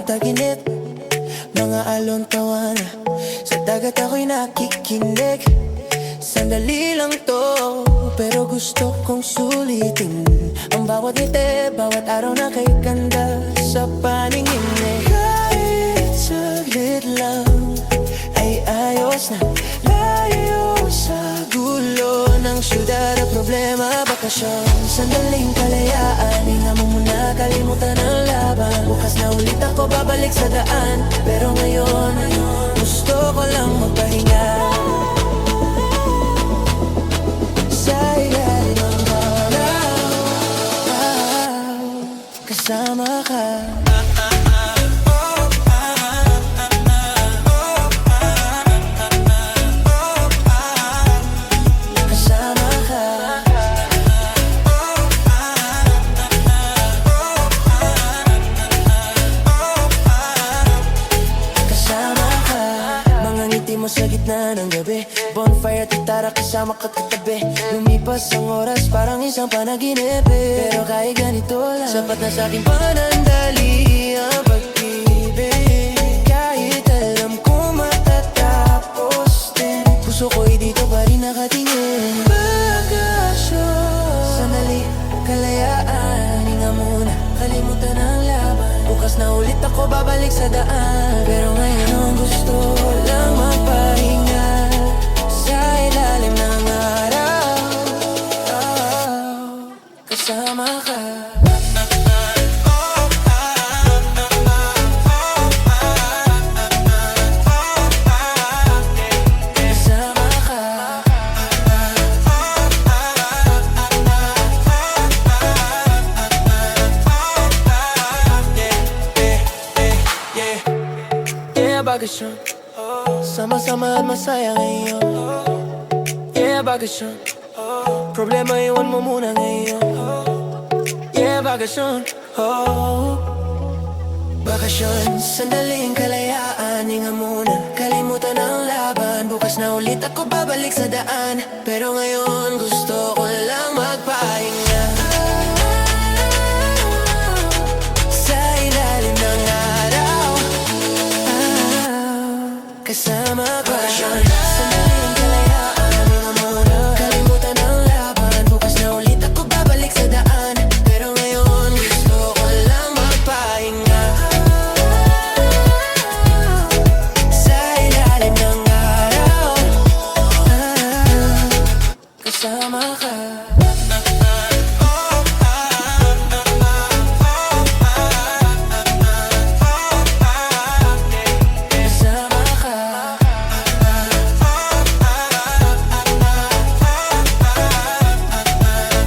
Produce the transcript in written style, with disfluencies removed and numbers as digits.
parang taginip. Mga alon tawana, sa dagat ako'y nakikinig. Sandali lang to, pero gusto kong sulitin ang bawat ngiti, bawat araw na kay ganda sa paningin eh. Kahit saglit lang ay ayos na, layo sa gulo ng syudad at problema, bakasyon. Sandaling kalayaan, hinga mo muna, kalimutan ang laban. Bukas na ulit ako babalik sa daan, pero ngayon gusto ko lang magpahinga sa ilalim ng araw, kasama ka. Mo sa gitna ng gabi, bonfire at gitara kasama ka katabi. Lumipas ang oras parang isang panaginip eh. Pero kahit ganito lang, sapat na sa'king panandali ang pag-ibig. Kahit alam ko matatapos din, puso ko'y dito pa rin nakatingin. Bakasyon, sandali, kalayaan, hinga muna, kalimutan ang laban. Bukas na ulit ako babalik sa daan, pero ngayon gusto lang magpahinga sa ilalim ng araw, kasama ka. Bakasyon, sama-sama at masaya ngayon. Yeah, bakasyon, problema iwan mo muna ngayon. Yeah, bakasyon, bakasyon, sandaling kalayaan, hinga muna, kalimutan ang laban. Bukas na ulit ako babalik sa daan, pero ngayon gusto ko